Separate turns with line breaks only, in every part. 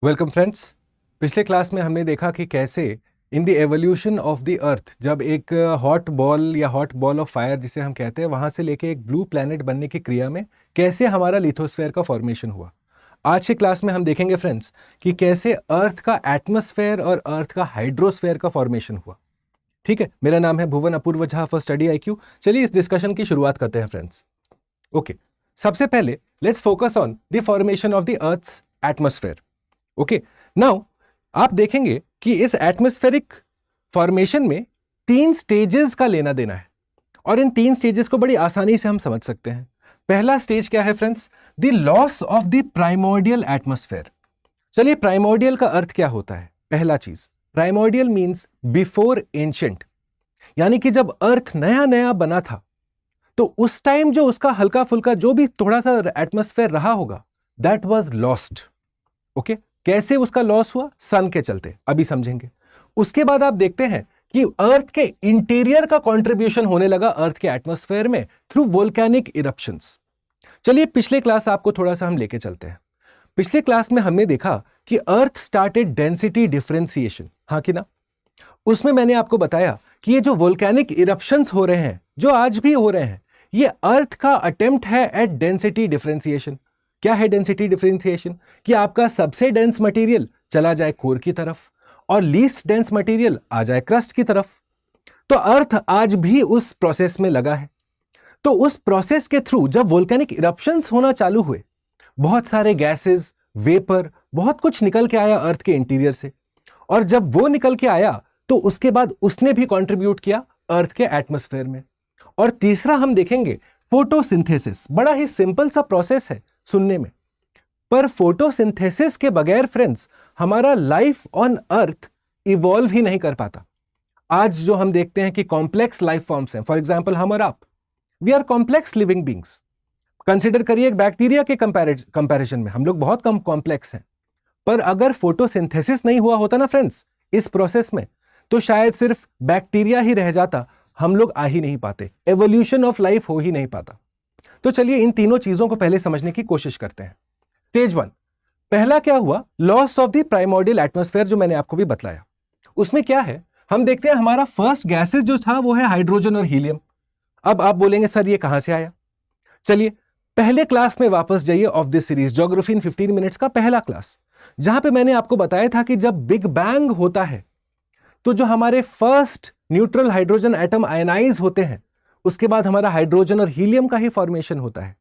Welcome friends. पिछले class में हमने देखा कि कैसे in the evolution of the अर्थ, जब एक हॉट बॉल या हॉट बॉल ऑफ फायर जिसे हम कहते हैं, वहां से लेके एक ब्लू प्लैनेट बनने की क्रिया में कैसे हमारा लिथोस्फेयर का फॉर्मेशन हुआ। आज के क्लास में हम देखेंगे फ्रेंड्स कि कैसे अर्थ का एटमॉस्फेयर और अर्थ का हाइड्रोस्फेयर का फॉर्मेशन हुआ। ठीक है, मेरा नाम है भुवन अपूर्व झा फॉर स्टडी IQ। चलिए इस डिस्कशन की शुरुआत करते हैं फ्रेंड्स। ओके, सबसे पहले let's focus on the formation of the earth's atmosphere. Okay, now आप देखेंगे कि इस एटमॉस्फेरिक फॉर्मेशन में 3 स्टेजेस का लेना देना है और इन 3 स्टेजेस को बड़ी आसानी से हम समझ सकते हैं। पहला स्टेज क्या है friends? The loss of the primordial atmosphere. चलिए, प्राइमोर्डियल का अर्थ क्या होता है? पहला चीज, प्राइमोर्डियल मींस बिफोर एंशिएंट, यानी कि जब अर्थ नया नया बना था तो उस टाइम जो उसका हल्का फुल्का जो भी थोड़ा सा एटमॉस्फेयर रहा होगा, दैट वाज लॉस्ट। ओके, कैसे उसका लॉस हुआ? सन के चलते, अभी समझेंगे। उसके बाद आप देखते हैं कि अर्थ के इंटीरियर का कंट्रीब्यूशन होने लगा अर्थ के एटमॉस्फेयर में थ्रू वोल्केनिक इरप्शंस। चलिए पिछले क्लास आपको थोड़ा सा हम लेके चलते हैं। पिछले क्लास में हमने देखा कि अर्थ स्टार्टेड डेंसिटी डिफरेंशिएशन, हाँ कि ना? उसमें मैंने आपको बताया कि ये जो वोल्केनिक इरप्शंस हो रहे हैं, जो आज भी हो रहे हैं, ये अर्थ का अटेम्प्ट है एट डेंसिटी डिफरेंशिएशन। क्या है डेंसिटी डिफरेंशिएशन? कि आपका सबसे डेंस मटेरियल चला जाए कोर की तरफ और लीस्ट डेंस मटेरियल आ जाए क्रस्ट की तरफ। तो अर्थ आज भी उस प्रोसेस में लगा है। तो उस प्रोसेस के थ्रू जब वोल्केनिक इरप्शंस होना चालू हुए, बहुत सारे गैसेस, वेपर, बहुत कुछ निकल के आया अर्थ के इंटीरियर से, और जब वो निकल के आया तो उसके बाद उसने भी कंट्रीब्यूट किया अर्थ के एटमॉस्फेयर में। और तीसरा हम देखेंगे फोटोसिंथेसिस। बड़ा ही सिंपल सा प्रोसेस है सुनने में, पर फोटोसिंथेसिस के बगैर फ्रेंड्स हमारा लाइफ ऑन अर्थ इवॉल्व ही नहीं कर पाता। आज जो हम देखते हैं कि कॉम्प्लेक्स लाइफ फॉर्म्स हैं, फॉर एग्जांपल हम और आप, we are complex living beings. Consider करिए एक बैक्टीरिया के कंपैरिजन में हम लोग बहुत कम कॉम्प्लेक्स हैं। पर अगर फोटोसिंथेसिस नहीं हुआ होता ना फ्रेंड्स इस प्रोसेस में, तो शायद सिर्फ बैक्टीरिया ही रह जाता, हम लोग आ ही नहीं पाते, एवोल्यूशन ऑफ लाइफ हो ही नहीं पाता। तो चलिए इन तीनों चीजों को पहले समझने की कोशिश करते हैं। स्टेज 1, पहला क्या हुआ? Loss of the primordial atmosphere, जो मैंने आपको भी बतलाया। उसमें क्या है, हम देखते हैं हमारा फर्स्ट गैसेस जो था वो है हाइड्रोजन और हीलियम। अब आप बोलेंगे सर ये कहां से आया? चलिए पहले क्लास में वापस जाइए of this series, geography in 15 minutes का पहला क्लास, जहां पे मैंने आपको बताया था कि जब बिग बैंग होता है तो जो हमारे first neutral hydrogen atom ionize होते हैं, उसके बाद हमारा हाइड्रोजन और हीलियम का ही फॉर्मेशन होता है।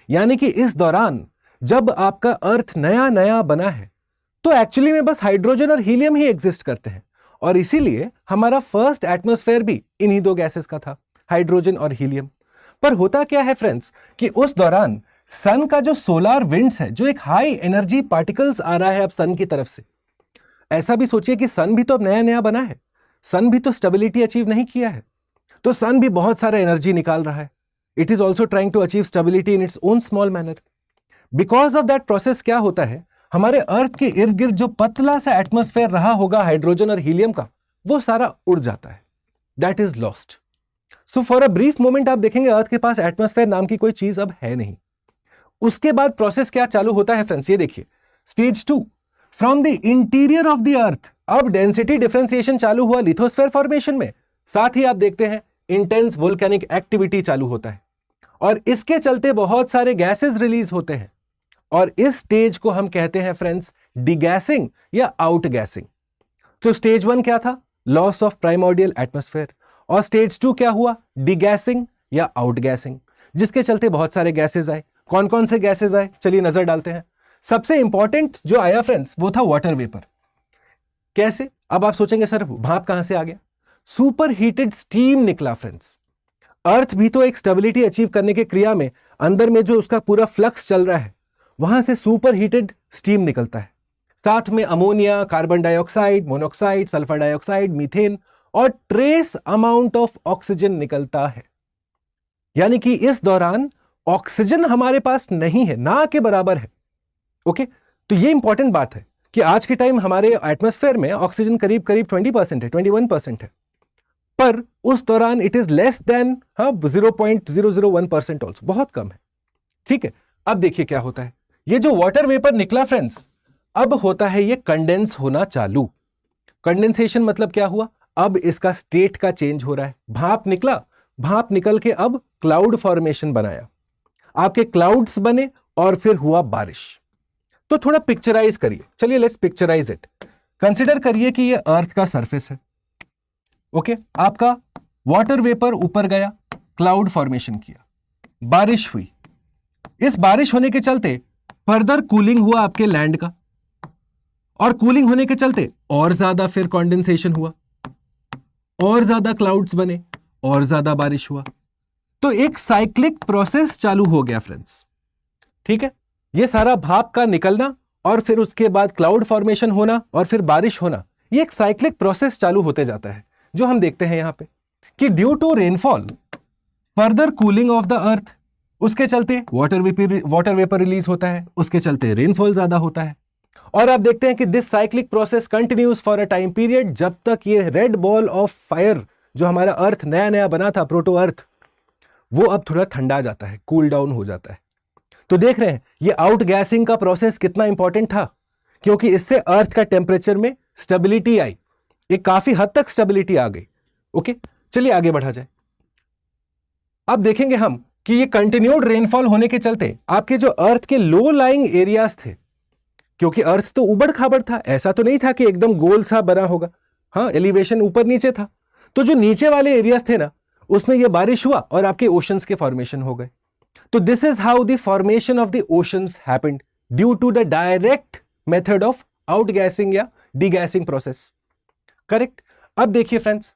यानी कि इस दौरान जब आपका अर्थ नया नया बना है तो एक्चुअली में बस हाइड्रोजन और हीलियम ही एग्जिस्ट करते हैं, और इसीलिए हमारा फर्स्ट एटमॉस्फेयर भी इन्हीं 2 गैसेस का था, हाइड्रोजन और हीलियम। पर होता क्या है फ्रेंड्स कि उस दौरान सन का जो सोलार विंड्स है, जो एक हाई एनर्जी पार्टिकल्स आ रहा है अब सन की तरफ से। ऐसा भी सोचिए कि सन भी तो अब नया नया बना है, सन भी तो स्टेबिलिटी अचीव नहीं किया है, तो सन भी बहुत सारा एनर्जी निकाल रहा है। It is also trying to achieve stability in its own small manner. Because of that process क्या होता है, हमारे अर्थ के इर्द गिर्द जो पतला सा एटमॉस्फेयर रहा होगा हाइड्रोजन और हीलियम का, वो सारा उड़ जाता है, that is lost. So for a brief moment आप देखेंगे अर्थ के पास एटमॉस्फेयर नाम की कोई चीज अब है नहीं। उसके बाद प्रोसेस क्या चालू होता है फ्रेंड्स, ये देखिए। Stage 2, from the interior of the अर्थ अब डेंसिटी डिफरेंशिएशन चालू हुआ लिथोस्फेयर फॉर्मेशन में। साथ ही आप देखते हैं इंटेंस वोल्केनिक एक्टिविटी चालू होता है और इसके चलते बहुत सारे गैसेस रिलीज होते हैं, और इस स्टेज को हम कहते हैं फ्रेंड्स डिगैसिंग या आउट गैसिंग। तो स्टेज 1 क्या था? Loss of primordial atmosphere. और स्टेज 2 क्या हुआ? डिगैसिंग या आउट गैसिंग, जिसके चलते बहुत सारे गैसेस आए। कौन कौन से गैसेस आए, चलिए नजर डालते हैं। सबसे इंपॉर्टेंट जो आया फ्रेंड्स वो था वाटर वेपर। कैसे? अब आप सोचेंगे सर भाप कहां से आ गया? सुपर हीटेड स्टीम निकला फ्रेंड्स। अर्थ भी तो एक स्टेबिलिटी अचीव करने के क्रिया में अंदर में जो उसका पूरा फ्लक्स चल रहा है, वहां से सुपर हीटेड स्टीम निकलता है। साथ में ammonia, carbon dioxide, monoxide, sulphur dioxide, methane और ट्रेस अमाउंट ऑफ ऑक्सीजन निकलता है। यानी कि इस दौरान ऑक्सीजन हमारे पास नहीं है, ना के बराबर है। ओके, तो ये इंपॉर्टेंट बात है कि आज के टाइम हमारे एटमॉस्फेयर में ऑक्सीजन करीब करीब 20% है, 21% है, पर उस दौरान it is less than 0.001% also, बहुत कम है। ठीक है, अब देखिए क्या होता है। ये जो वाटर वेपर निकला फ्रेंड्स, अब होता है ये कंडेंस होना चालू। कंडेंसेशन मतलब क्या हुआ, अब इसका स्टेट का चेंज हो रहा है, भाप निकला, भाप निकल के अब क्लाउड फॉर्मेशन बनाया, आपके क्लाउड्स बने और फिर हुआ बारिश। तो थोड़ा पिक्चराइज करिए, चलिए लेट्स पिक्चराइज इट। कंसिडर करिए कि ये अर्थ का सरफेस है, ओके आपका वाटर वेपर ऊपर गया, क्लाउड फॉर्मेशन किया, बारिश हुई, इस बारिश होने के चलते फर्दर कूलिंग हुआ आपके लैंड का, और कूलिंग होने के चलते और ज्यादा फिर कंडेंसेशन हुआ, और ज्यादा क्लाउड्स बने, और ज्यादा बारिश हुआ। तो एक साइक्लिक प्रोसेस चालू हो गया फ्रेंड्स, ठीक है। ये सारा भाप का निकलना और फिर उसके बाद क्लाउड फॉर्मेशन होना और फिर बारिश होना, ये एक साइक्लिक प्रोसेस चालू होते जाता है, जो हम देखते हैं यहां पे कि due to rainfall, further cooling of the earth, उसके चलते वाटर वेपर रिलीज होता है, उसके चलते रेनफॉल ज्यादा होता है। और आप देखते हैं कि this cyclic process continues for a time period, जब तक ये रेड बॉल ऑफ फायर जो हमारा अर्थ नया नया बना था, प्रोटो अर्थ, वो अब थोड़ा ठंडा जाता है, कूल डाउन हो जाता है। तो देख रहे हैं ये आउट गैसिंग का प्रोसेस कितना इंपॉर्टेंट था, क्योंकि इससे अर्थ का टेम्परेचर में स्टेबिलिटी आई, एक काफी हद तक स्टेबिलिटी आ गई। ओके चलिए आगे बढ़ा जाए। अब देखेंगे हम कि ये कंटिन्यूड रेनफॉल होने के चलते आपके जो अर्थ के लो लाइंग एरियाज थे, क्योंकि अर्थ तो उबड़ खाबड़ था, ऐसा तो नहीं था कि एकदम गोल सा बना होगा, हाँ एलिवेशन ऊपर नीचे था, तो जो नीचे वाले एरियाज थे ना, उसमें ये बारिश हुआ और आपके ओशंस के फॉर्मेशन हो गए। तो this is how the formation of the oceans happened due to the direct method of outgassing या डीगैसिंग प्रोसेस, करेक्ट। अब देखिए फ्रेंड्स,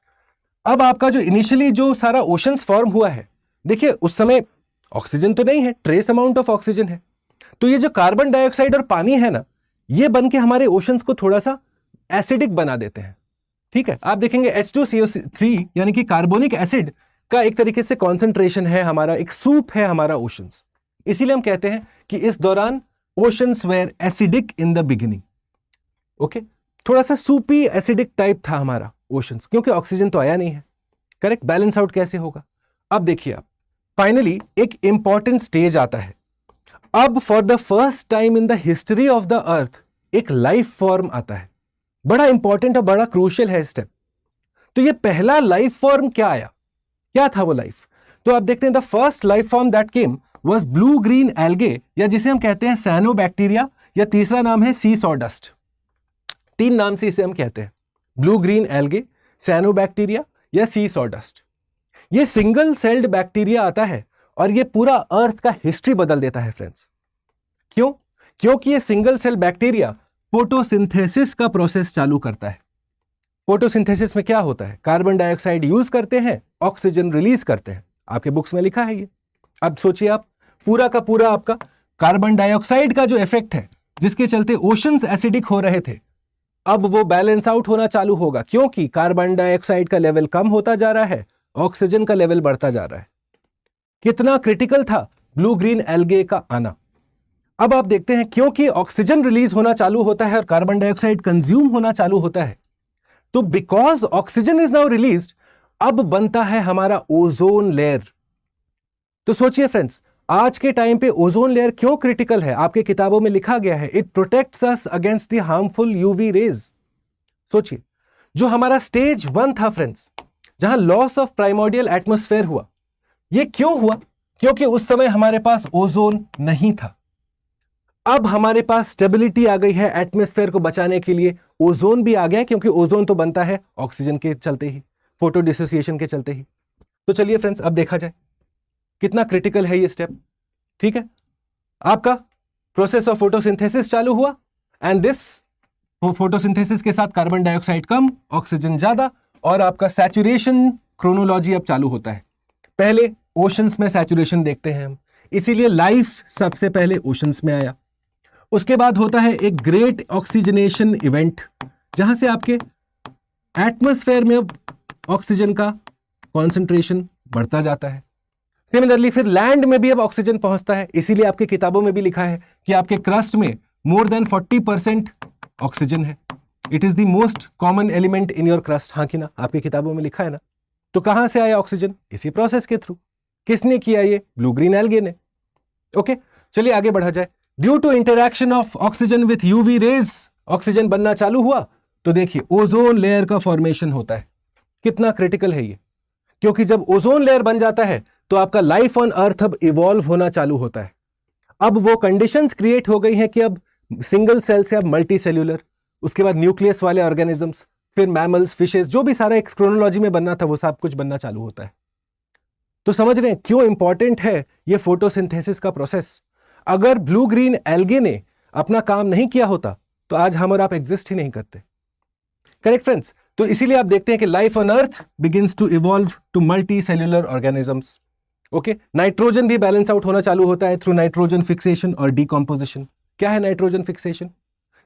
अब आपका जो इनिशियली जो सारा ओशंस फॉर्म हुआ है, देखिए उस समय ऑक्सीजन तो नहीं है, ट्रेस अमाउंट ऑफ ऑक्सीजन है, तो ये जो कार्बन डाइऑक्साइड और पानी है ना, ये बन के हमारे ओशंस को थोड़ा सा एसिडिक बना देते हैं, ठीक है। आप देखेंगे H2CO3 यानी कि कार्बोनिक एसिड का एक तरीके से कॉन्सेंट्रेशन है हमारा, एक सूप है हमारा ओशंस, इसीलिए हम कहते हैं कि इस दौरान oceans were acidic in the beginning, okay, थोड़ा सा सूपी एसिडिक टाइप था हमारा ओशंस, क्योंकि ऑक्सीजन तो आया नहीं है, करेक्ट। बैलेंस आउट कैसे होगा, अब देखिए आप, फाइनली एक इंपॉर्टेंट स्टेज आता है। अब for the first time in the history of the अर्थ एक लाइफ फॉर्म आता है, बड़ा इंपॉर्टेंट और बड़ा क्रूशियल है स्टेप। तो ये पहला लाइफ फॉर्म क्या आया, क्या था वो लाइफ, तो आप देखते हैं the first life form that came was blue green algae, या जिसे हम कहते हैं साइनोबैक्टीरिया, या तीसरा नाम है सी सॉडस्ट। तीन नाम से इसे हम कहते हैं, ब्लू ग्रीन एल्गे, साइनोबैक्टीरिया या सी सॉडस्ट। ये सिंगल सेल्ड बैक्टीरिया आता है और ये पूरा अर्थ का हिस्ट्री बदल देता है फ्रेंड्स। क्यों, क्योंकि ये सिंगल सेल बैक्टीरिया फोटोसिंथेसिस का प्रोसेस चालू करता है। फोटोसिंथेसिस में क्या होता है, कार्बन डाइऑक्साइड यूज करते हैं, ऑक्सीजन रिलीज करते हैं, आपके बुक्स में लिखा है ये। अब सोचिए आप, पूरा का पूरा आपका कार्बन डाइऑक्साइड का जो इफेक्ट है, जिसके चलते ओशंस एसिडिक हो रहे थे, अब वो बैलेंस आउट होना चालू होगा, क्योंकि कार्बन डाइऑक्साइड का लेवल कम होता जा रहा है, ऑक्सीजन का लेवल बढ़ता जा रहा है। कितना क्रिटिकल था ब्लू ग्रीन एल्गे का आना। अब आप देखते हैं, क्योंकि ऑक्सीजन रिलीज होना चालू होता है और कार्बन डाइऑक्साइड कंज्यूम होना चालू होता है, तो because oxygen is now released, अब बनता है हमारा ओजोन लेयर। तो सोचिए फ्रेंड्स, आज के टाइम पे ओजोन लेयर क्यों क्रिटिकल है, आपके किताबों में लिखा गया है, it protects us against the harmful UV rays. सोचिए, जो हमारा स्टेज 1 था फ्रेंड्स, जहां लॉस ऑफ प्राइमोर्डियल एटमॉस्फेयर हुआ, ये क्यों हुआ, क्योंकि उस समय हमारे पास ओजोन नहीं था। अब हमारे पास स्टेबिलिटी आ गई है, एटमॉस्फेयर को बचाने के लिए ओजोन भी आ गया, क्योंकि ओजोन तो बनता है ऑक्सीजन के चलते ही, फोटो डिसोसिएशन के चलते ही। तो चलिए फ्रेंड्स, अब देखा जाए कितना क्रिटिकल है ये स्टेप, ठीक है। आपका प्रोसेस ऑफ फोटोसिंथेसिस चालू हुआ, एंड दिस फोटोसिंथेसिस के साथ कार्बन डाइऑक्साइड कम, ऑक्सीजन ज्यादा, और आपका सैचुरेशन क्रोनोलॉजी अब चालू होता है। पहले ओशंस में सैचुरेशन देखते हैं हम, इसीलिए लाइफ सबसे पहले ओशंस में आया। उसके बाद होता है एक ग्रेट ऑक्सीजनेशन इवेंट, जहां से आपके एटमॉस्फेयर में अब ऑक्सीजन का कॉन्सेंट्रेशन बढ़ता जाता है। सिमिलरली फिर लैंड में भी अब ऑक्सीजन पहुंचता है, इसीलिए आपके किताबों में भी लिखा है कि आपके क्रस्ट में मोर देन 40% ऑक्सीजन है। It is the most common element in your crust, हाँ कि ना, आपकी किताबों में लिखा है ना। तो कहां से आया ऑक्सीजन, इसी प्रोसेस के थ्रू। किसने किया ये, ब्लू ग्रीन एल्गे ने। ओके चलिए आगे बढ़ा जाए। Due to interaction of oxygen with UV rays oxygen बनना चालू हुआ, तो देखिए ओजोन लेयर का फॉर्मेशन होता है। कितना क्रिटिकल है ये, क्योंकि जब ओजोन लेयर बन जाता है तो आपका लाइफ ऑन अर्थ अब इवॉल्व होना चालू होता है। अब वो कंडीशंस क्रिएट हो गई हैं कि अब सिंगल सेल से अब मल्टी सेल्यूलर, उसके बाद न्यूक्लियस वाले ऑर्गेनिजम्स, फिर मैमल्स, फिशेस, जो भी सारा एक क्रोनोलॉजी में बनना था वो सब कुछ बनना चालू होता है। तो समझ रहे हैं क्यों इंपॉर्टेंट है ये फोटोसिंथेसिस का प्रोसेस। अगर ब्लू ग्रीन एल्गे ने अपना काम नहीं किया होता तो आज हम और आप एग्जिस्ट ही नहीं करते। Correct friends? तो इसीलिए आप देखते हैं कि life on earth begins to evolve to multi cellular organisms. Okay, nitrogen भी बैलेंस आउट होना चालू होता है थ्रू नाइट्रोजन फिक्सेशन और डीकॉम्पोजिशन। क्या है नाइट्रोजन फिक्सेशन?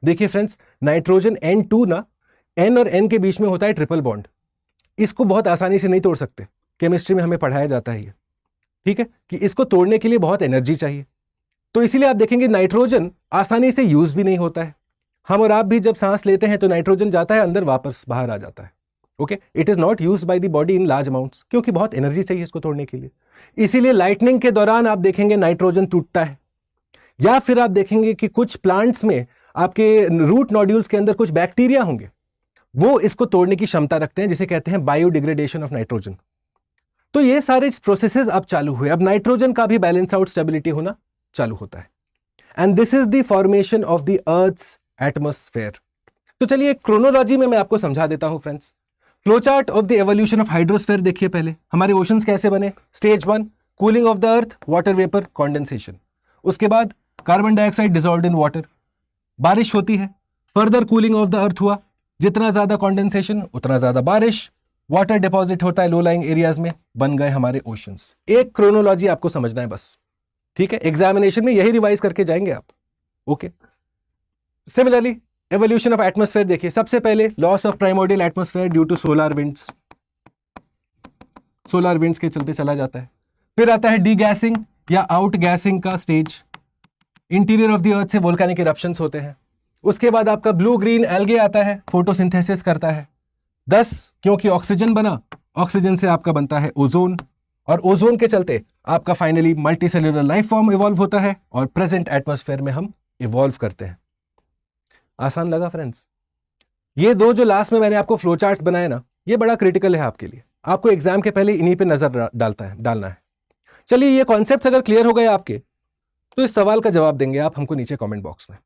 देखिए फ्रेंड्स, नाइट्रोजन N2 ना, N और N के बीच में होता है ट्रिपल बॉन्ड। इसको बहुत आसानी से नहीं तोड़ सकते, केमिस्ट्री में हमें पढ़ाया जाता है ये, ठीक है, कि इसको तोड़ने के लिए बहुत एनर्जी चाहिए। तो इसीलिए आप देखेंगे नाइट्रोजन आसानी से यूज भी नहीं होता है। हम और आप भी जब सांस लेते हैं तो नाइट्रोजन जाता है अंदर, वापस बाहर आ जाता है। Okay, it is not used by the body in large amounts, क्योंकि बहुत एनर्जी चाहिए इसको तोड़ने के लिए। इसीलिए लाइटनिंग के दौरान आप देखेंगे नाइट्रोजन टूटता है, या फिर आप देखेंगे कि कुछ प्लांट्स में आपके रूट नोड्यूल्स के अंदर कुछ बैक्टीरिया होंगे, वो इसको तोड़ने की क्षमता रखते हैं, जिसे कहते हैं बायोडिग्रेडेशन ऑफ नाइट्रोजन। तो ये सारे प्रोसेसेस अब चालू हुए, अब नाइट्रोजन का भी बैलेंस आउट स्टेबिलिटी होना चालू होता है। And this is the formation of the earth's atmosphere. तो चलिए क्रोनोलॉजी में मैं आपको समझा देता हूं friends. Flowchart of the evolution of hydrosphere देखिए। पहले हमारे ओशंस कैसे बने? Stage 1 cooling of the earth, water vapour, condensation. उसके बाद carbon dioxide dissolved in water, बारिश होती है। Further cooling of the earth हुआ, जितना ज्यादा कॉन्डेंसेशन उतना ज्यादा बारिश, वाटर डिपॉजिट होता है लो लाइंग एरियाज में, बन गए हमारे ओशंस। एक क्रोनोलॉजी आपको समझना है बस, ठीक है? एग्जामिनेशन में यही रिवाइज करके जाएंगे आप। Okay, similarly evolution of atmosphere देखिए। सबसे पहले loss of primordial atmosphere due to solar winds, solar winds के चलते चला जाता है। फिर आता है डीगैसिंग या आउट गैसिंग का स्टेज, इंटीरियर ऑफ द अर्थ से वोल्केनिक इरप्शंस होते हैं। उसके बाद आपका ब्लू ग्रीन एल्गे आता है, फोटोसिंथेसिस करता है। 10 क्योंकि ऑक्सीजन बना, ऑक्सीजन से आपका बनता है ओजोन, और ओजोन के चलते आपका finally multi cellular life form evolve होता है, और प्रेजेंट एटमॉस्फेयर में हम इवॉल्व करते हैं। आसान लगा फ्रेंड्स? ये दो जो लास्ट में मैंने आपको फ्लो चार्ट्स बनाए ना, ये बड़ा क्रिटिकल है आपके लिए। आपको एग्जाम के पहले इन्हीं पे नजर डालना है। चलिए, ये कॉन्सेप्ट्स अगर क्लियर हो गए आपके, तो इस सवाल का जवाब देंगे आप हमको नीचे कमेंट बॉक्स में।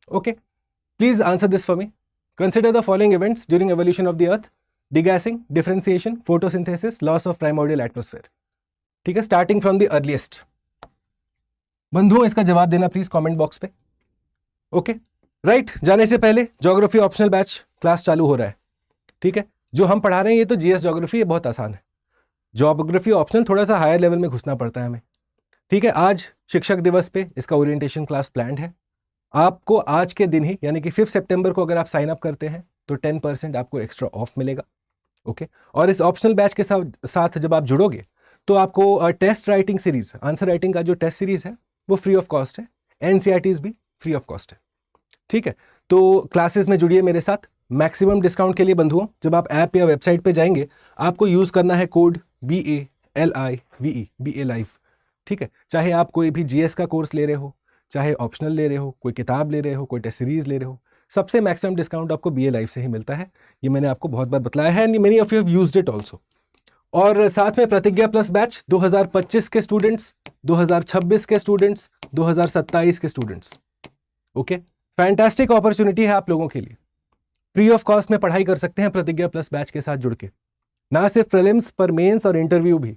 Okay, please answer this for me. Consider the following events during evolution of the earth: degassing, differentiation, photosynthesis, loss of primordial atmosphere. ठीक है, स्टार्टिंग फ्रॉम द अर्लीस्ट। बंधुओं, इसका जवाब देना प्लीज कमेंट बॉक्स पे। Okay, right. जाने से पहले ज्योग्राफी ऑप्शनल बैच क्लास चालू हो रहा है, ठीक है? जो हम पढ़ा रहे हैं ये तो जीएस ज्योग्राफी, ये बहुत आसान है। ज्योग्राफी ऑप्शनल थोड़ा सा हायर लेवल में घुसना पड़ता है हमें, ठीक है? आज शिक्षक दिवस पे इसका ओरिएंटेशन क्लास प्लान्ड है। आपको आज के दिन ही यानी कि 5 सितंबर को अगर आप साइन अप करते हैं तो 10% आपको एक्स्ट्रा ऑफ मिलेगा। ओके, और इस ऑप्शनल बैच के साथ जब आप जुड़ोगे तो आपको test writing series, answer writing का जो टेस्ट सीरीज है वो फ्री ऑफ कॉस्ट है, एनसीईआरटीज भी फ्री ऑफ कॉस्ट है, ठीक है? तो क्लासेस में जुड़िए मेरे साथ। मैक्सिमम डिस्काउंट के लिए बंधुओं, जब आप ऐप या वेबसाइट पे जाएंगे आपको यूज करना है कोड BALIVE, BA लाइफ, ठीक है? चाहे आप कोई भी जीएस का कोर्स ले रहे हो, चाहे ऑप्शनल ले रहे हो, कोई किताब ले रहे हो, कोई टेस्ट सीरीज ले रहे हो, सबसे मैक्सिमम डिस्काउंट आपको BA लाइफ से ही मिलता है। ये मैंने आपको बहुत बार बताया है, many of you have used it also. और साथ में प्रतिज्ञा प्लस बैच 2025 के स्टूडेंट्स, 2026 के स्टूडेंट्स, 2027 के स्टूडेंट्स। ओके, फैंटास्टिक अपॉर्चुनिटी है आप लोगों के लिए। फ्री ऑफ कॉस्ट में पढ़ाई कर सकते हैं प्रतिज्ञा प्लस बैच के साथ जुड़ के, ना सिर्फ प्रीलिम्स पर मेंस और इंटरव्यू भी,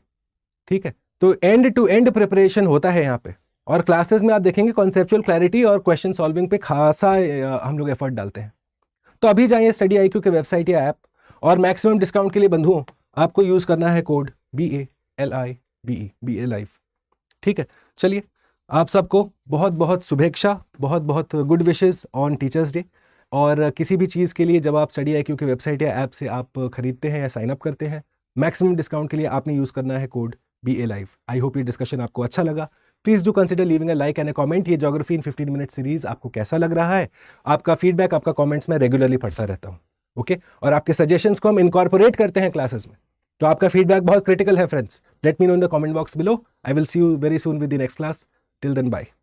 ठीक है? तो एंड टू एंड प्रिपरेशन होता है यहाँ पे, और क्लासेस में आप देखेंगे कॉन्सेप्चुअल क्लैरिटी और क्वेश्चन सॉल्विंग पे खासा हम लोग एफर्ट डालते हैं। तो अभी जाइए स्टडी IQ के वेबसाइट या ऐप, और मैक्सिमम डिस्काउंट के लिए बंधुओं आपको यूज करना है कोड BALIVE, BA लाइफ, ठीक है? चलिए, आप सबको बहुत बहुत शुभेच्छा, बहुत बहुत good wishes on teachers day. और किसी भी चीज़ के लिए जब आप स्टडी IQ की वेबसाइट या ऐप से आप खरीदते हैं या साइन अप करते हैं, मैक्सिमम डिस्काउंट के लिए आपने यूज़ करना है code BA live. I hope ये डिस्कशन आपको अच्छा लगा। Please do consider leaving a like and a comment. ये ज्योग्राफी इन 15 मिनट सीरीज आपको कैसा लग रहा है? आपका फीडबैक, आपका कमेंट्स मैं रेगुलरली पढ़ता रहता हूँ, ओके? और आपके सजेशंस को हम इनकॉर्पोरेट करते हैं क्लासेस में, तो आपका फीडबैक बहुत क्रिटिकल है friends. Let me know in the comment box below. I will see you very soon with the next class. Till then, bye.